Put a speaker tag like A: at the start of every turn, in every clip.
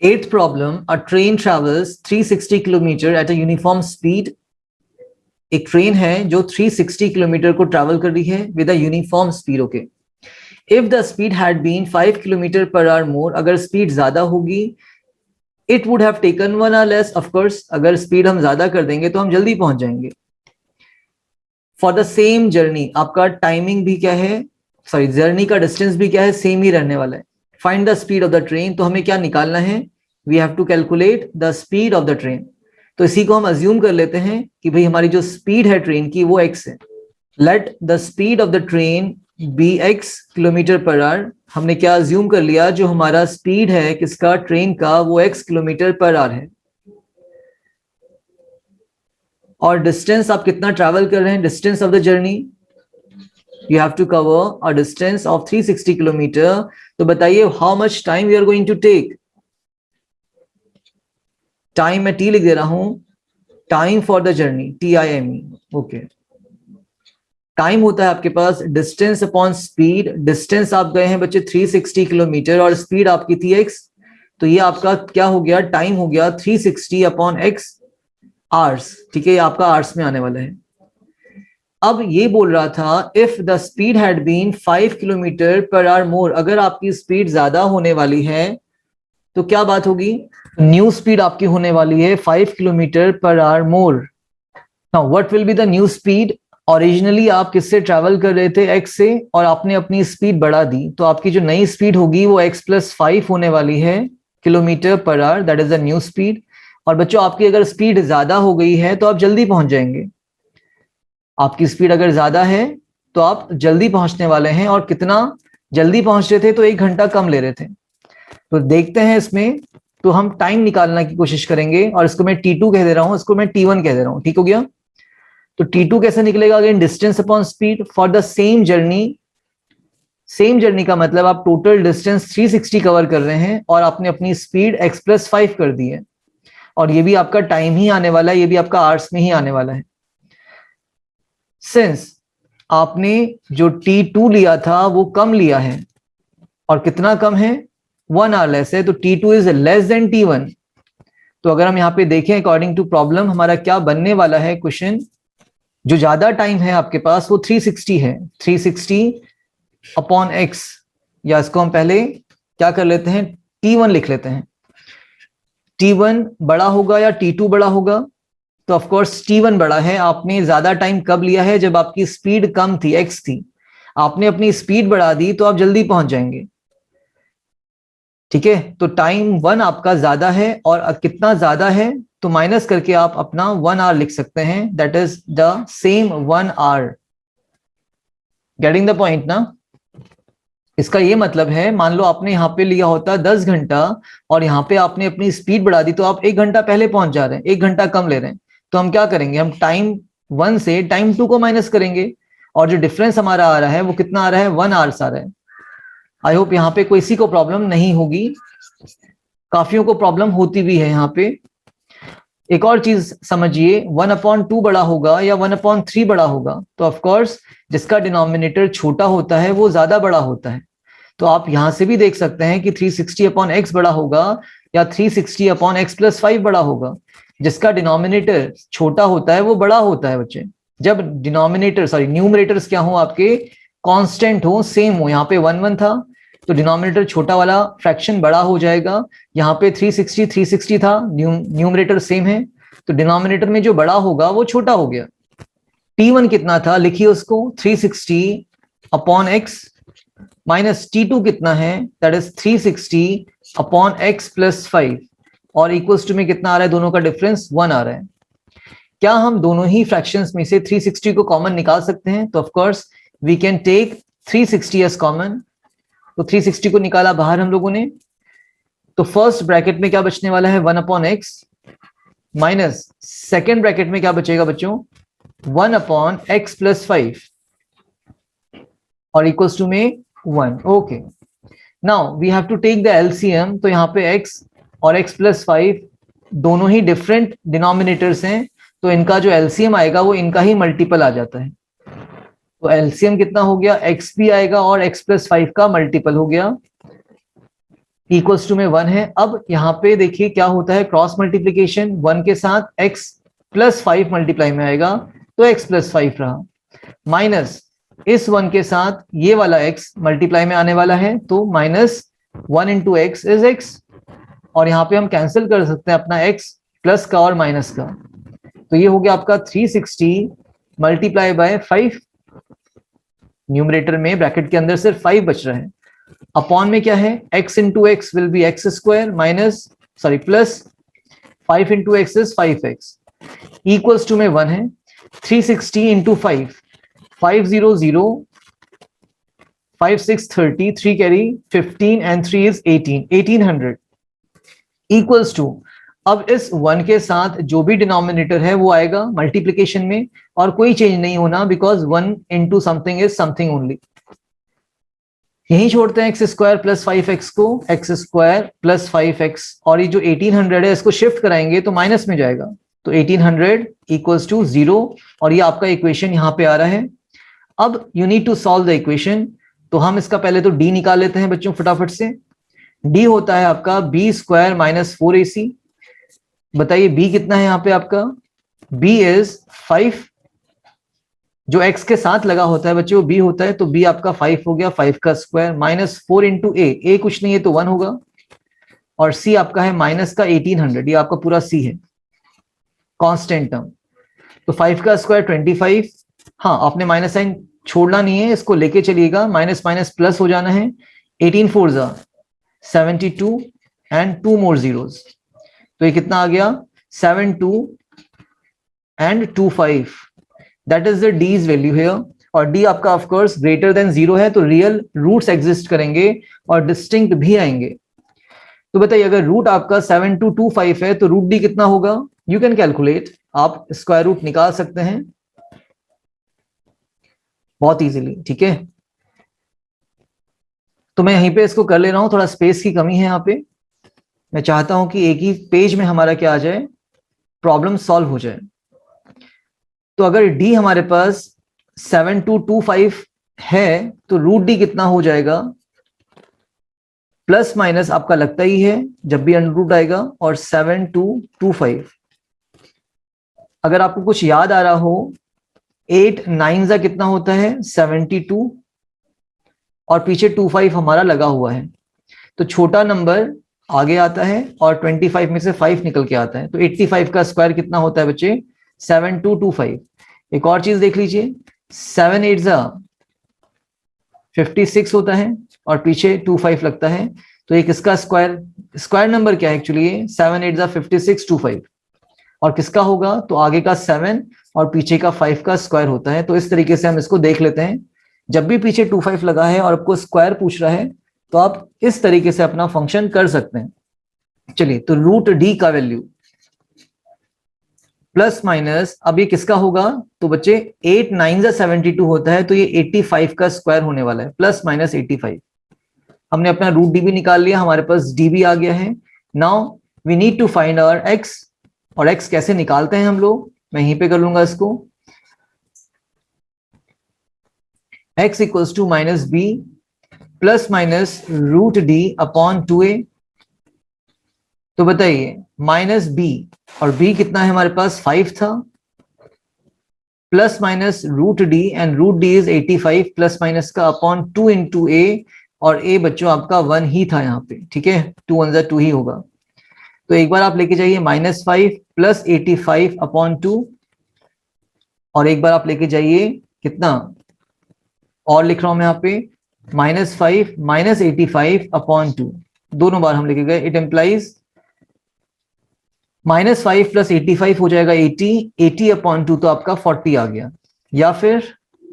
A: Eighth problem, a train travels 360 kilometre at a uniform speed. एक train है जो 360 kilometre को ट्रैवल कर रही है with a uniform speed. Okay, if the speed had been 5 kilometre per hour more, अगर speed ज्यादा होगी, it would have taken 1 hour less. Of course अगर स्पीड हम ज्यादा कर देंगे तो हम जल्दी पहुंच जाएंगे. फॉर द सेम जर्नी, आपका टाइमिंग भी क्या है, सॉरी जर्नी का डिस्टेंस भी क्या है, सेम ही रहने वाला है. Find the speed of the train, तो हमें क्या निकालना है, we have to calculate the speed of the train. तो इसी को हम अज्यूम कर लेते हैं कि भाई हमारी जो स्पीड है ट्रेन की वो x है. Let the speed of the train be x kilometre per hour. हमने क्या अज्यूम कर लिया, जो हमारा स्पीड है किसका, ट्रेन का, वो x किलोमीटर पर आवर है. और डिस्टेंस आप कितना ट्रैवल कर रहे हैं, distance of the journey, you have to cover a distance of 360 kilometre. तो बताइए how much time we are going to take. Time मैं टी लिख दे रहा हूं, time for the journey, TIME. Okay, time होता है आपके पास डिस्टेंस अपॉन स्पीड. डिस्टेंस आप गए हैं बच्चे 360 किलोमीटर और स्पीड आपकी थी x. तो ये आपका क्या हो गया, टाइम हो गया 360 अपॉन x आवर्स. ठीक है, ये आपका आवर्स में आने वाला है. अब ये बोल रहा था if the speed had been 5 kilometre per hour more, अगर आपकी स्पीड ज्यादा होने वाली है तो क्या बात होगी, न्यू स्पीड आपकी होने वाली है 5 kilometre per hour more. Now what will be the new speed. Originally आप किससे ट्रैवल कर रहे थे, x से, और आपने अपनी स्पीड बढ़ा दी, तो आपकी जो नई स्पीड होगी वो x+5 होने वाली है kilometre per our. That is the new speed. और बच्चों आपकी अगर स्पीड ज्यादा हो गई है तो आप जल्दी पहुंच जाएंगे. आपकी स्पीड अगर ज्यादा है तो आप जल्दी पहुंचने वाले हैं. और कितना जल्दी पहुंच रहे थे, तो 1 घंटा कम ले रहे थे. तो देखते हैं इसमें, तो हम टाइम निकालने की कोशिश करेंगे और इसको मैं T2 कह दे रहा हूं, इसको मैं T1 कह दे रहा हूं. ठीक हो गया. तो T2 कैसे निकलेगा, again distance upon speed for the same journey. Same journey का मतलब आप टोटल डिस्टेंस 360 कवर कर रहे हैं और आपने अपनी स्पीड x+5 कर दी है. और ये भी आपका टाइम ही आने वाला है, ये भी आपका आवर्स में ही आने वाला है. सिंस आपने जो T2 लिया था वो कम लिया है, और कितना कम है, 1 आवर लेस है, तो T2 is less than T1. तो अगर हम यहाँ पे देखें अकॉर्डिंग टू प्रॉब्लम, हमारा क्या बनने वाला है क्वेश्चन, जो ज्यादा टाइम है आपके पास वो 360 है. 360 अपॉन x, या इसको हम पहले क्या कर लेते हैं, T1 लिख लेते हैं. T1 बड़ा होगा या T2 बड़ा होगा, तो ऑफ कोर्स T1 बड़ा है. आपने ज्यादा टाइम कब लिया है, जब आपकी स्पीड कम थी, x थी. आपने अपनी स्पीड बढ़ा दी तो आप जल्दी पहुंच जाएंगे. ठीक है, तो टाइम 1 आपका ज्यादा है, और कितना ज्यादा है, तो माइनस करके आप अपना 1 आवर लिख सकते हैं. That is the same 1 hour. Getting the point ना. इसका ये मतलब है, मान लो आपने यहाँ पे लिया होता 10 घंटा और यहाँ पे आपने अपनी स्पीड बढ़ा दी, तो आप 1 घंटा पहले पहुंच जा रहे हैं, 1 घंटा कम ले रहे हैं. तो हम क्या करेंगे, हम टाइम 1 से टाइम 2 को माइनस करेंगे, और जो डिफरेंस हमारा आ रहा है वो कितना आ रहा है, 1 आवर्स आ रहा है. आई होप यहाँ पे किसी को प्रॉब्लम नहीं होगी. काफियों को प्रॉब्लम होती भी है यहाँ पे. एक और चीज समझिए, 1/2 बड़ा होगा या 1/3 बड़ा होगा, तो ऑफकोर्स जिसका डिनोमिनेटर छोटा होता है वो ज्यादा बड़ा होता है. तो आप यहां से भी देख सकते हैं कि 360/x बड़ा होगा या 360/x+5 बड़ा होगा. जिसका डिनोमिनेटर छोटा होता है वो बड़ा होता है बच्चे. जब डिनोमिनेटर सॉरी न्यूमरेटर्स क्या हो आपके, कांस्टेंट हो, सेम हो. यहाँ पे 1 था तो डिनोमिनेटर छोटा वाला फ्रैक्शन बड़ा हो जाएगा. यहाँ पे 360 था, न्यूमरेटर सेम है, तो डिनोमिनेटर में जो बड़ा होगा वो छोटा हो गया. T1 कितना था, लिखिए उसको, 360/x माइनस T2 कितना है, दैट इज 360/x+5, और इक्वल्स टू में कितना आ रहा है, दोनों का डिफरेंस 1 आ रहा है. क्या हम दोनों ही फ्रैक्शंस में से 360 को कॉमन निकाल सकते हैं, तो of course we can take 360 as common. तो 360 को निकाला बाहर हम लोगों ने, तो फर्स्ट ब्रैकेट में क्या बचने वाला है, 1/x, माइनस सेकेंड ब्रैकेट में क्या बचेगा बच्चों, 1/x+5, और इक्वल्स टू में 1. Okay, now we have to take the LCM. तो यहाँ पे x और x+5 दोनों ही डिफरेंट डिनोमिनेटर्स हैं, तो इनका जो एलसीएम आएगा वो इनका ही मल्टीपल आ जाता है. तो एलसीएम कितना हो गया, x भी आएगा और x+5 का मल्टीपल हो गया. इक्वल्स टू में 1 है। अब यहाँ पे देखिए क्या होता है, क्रॉस मल्टीप्लीकेशन 1 के साथ x प्लस 5 मल्टीप्लाई में आएगा तो x प्लस 5 रहा, माइनस इस 1 के साथ ये वाला x मल्टीप्लाई में आने वाला है तो minus 1 into x is x, और यहाँ पे हम कैंसिल कर सकते हैं अपना x प्लस का और माइनस का, तो ये हो गया आपका 360 मल्टीप्लाई बाय 5, न्यूमरेटर में ब्रैकेट के अंदर सिर्फ 5 बच रहा है, अपॉन में क्या है x into x will be x square minus plus 5 into x is 5x, equals to में 1 है, 360 into 5, 500, 5 6 30, 3 carry 15 and 3 is 18, 1800 equals to, अब इस 1 के साथ जो भी डिनोमिनेटर है वो आएगा मल्टीप्लीकेशन में और कोई चेंज नहीं होना, because 1 into something is something only. यही छोड़ते हैं एक्स स्क्वायर प्लस 5x को, एक्स स्क्वायर प्लस 5x, और ये जो 1800 है इसको शिफ्ट कराएंगे तो माइनस में जाएगा, तो 1800 इक्वल्स टू 0, और ये आपका इक्वेशन यहाँ पे आ रहा है। अब you need to solve the equation, तो हम इसका पहले तो d निकाल लेते हैं बच्चों फटाफट से। d होता है आपका b स्क्वायर माइनस 4ac, बताइए b कितना है यहाँ पे आपका, b इज 5, जो x के साथ लगा होता है बच्चों b होता है, तो b आपका 5 हो गया, 5 का स्क्वायर माइनस 4 इंटू a कुछ नहीं है तो 1 होगा, और c आपका है माइनस का 1800, ये आपका पूरा c है कांस्टेंट टर्म, तो 5 का स्क्वायर 25, हाँ आपने माइनस साइन छोड़ना नहीं है, इसको लेके चलिएगा, माइनस माइनस प्लस हो जाना है, 18 4 72 एंड 2 मोर जीरोस, तो ये कितना आ गया 72 and 25, that is the D's value here, और d आपका ऑफ कोर्स ग्रेटर देन 0 है तो रियल रूट्स एग्जिस्ट करेंगे और डिस्टिंक्ट भी आएंगे। तो बताइए अगर रूट आपका 7225 है तो रूट d कितना होगा, यू कैन कैलकुलेट, आप स्क्वायर रूट निकाल सकते हैं बहुत इजीली, ठीक है। तो मैं यहीं पे इसको कर ले रहा हूं, थोड़ा स्पेस की कमी है यहाँ पे, मैं चाहता हूं कि एक ही पेज में हमारा क्या आ जाए, प्रॉब्लम सॉल्व हो जाए। तो अगर d हमारे पास 7225 है तो रूट d कितना हो जाएगा, प्लस माइनस आपका लगता ही है जब भी अंडर रूट आएगा, और 7225, अगर आपको कुछ याद आ रहा हो 8 9 कितना होता है 72, और पीछे 25 हमारा लगा हुआ है, तो छोटा नंबर आगे आता है और 25 में से 5 निकल के आता है, तो 85 का स्क्वायर कितना होता है बच्चे 7225। एक और चीज देख लीजिए, 7 8 56 होता है और पीछे 25 लगता है, तो एक इसका स्क्वायर नंबर क्या है एक्चुअली, 7 8 56 25, और किसका होगा तो आगे का 7 और पीछे का 5 का स्क्वायर होता है। तो इस तरीके से हम इसको देख लेते हैं, जब भी पीछे 25 लगा है और आपको स्क्वायर पूछ रहा है तो आप इस तरीके से अपना फंक्शन कर सकते हैं। चलिए, तो रूट डी का वैल्यू प्लस माइनस, अब ये किसका होगा तो बच्चे 8 9 72 होता है, तो ये 85 का स्क्वायर होने वाला है, प्लस माइनस 85। हमने अपना रूट डी भी निकाल लिया, हमारे पास डी भी आ गया है। Now we need to find our x, और एक्स कैसे निकालते हैं हम लोग, मैं यहीं पे कर लूंगा इसको, x equals to minus b plus minus root D upon 2a। तो बताइए माइनस b, और b कितना है हमारे पास 5 था, plus minus root D, and root D is 85 plus minus का अपॉन 2 इंटू a, और a बच्चों आपका 1 ही था यहाँ पे, ठीक है, 2 1 2 ही होगा। तो एक बार आप लेके जाइए -5 प्लस 85 अपॉन 2, और एक बार आप लेके जाइए कितना, और लिख रहा हूं मैं यहाँ पे -5 माइनस 85 अपॉन 2, दोनों बार हम लेके गए, इट एम्प्लाइज -5 प्लस 85 हो जाएगा 80 अपॉन 2, तो आपका 40 आ गया, या फिर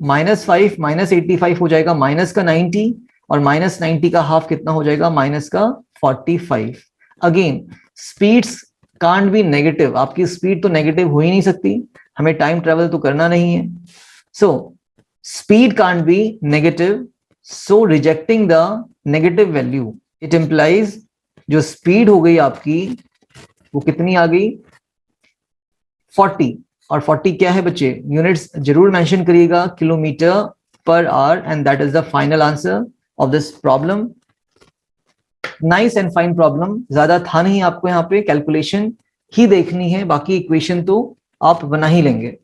A: -5 माइनस 85 हो जाएगा माइनस का 90, और माइनस 90 का हाफ कितना हो जाएगा माइनस का 45। Again speeds can't be negative, आपकी स्पीड तो नेगेटिव हो ही नहीं सकती, हमें टाइम ट्रेवल तो करना नहीं है, so speed can't be negative, so rejecting the negative value, it implies जो स्पीड हो गई आपकी वो कितनी आ गई 40, और 40 क्या है बच्चे, यूनिट्स जरूर मेंशन करिएगा, kilometre per our, and that is the final answer of this problem. Nice and fine problem, ज्यादा था नहीं, आपको यहाँ पे कैलकुलेशन ही देखनी है, बाकी इक्वेशन तो आप बना ही लेंगे।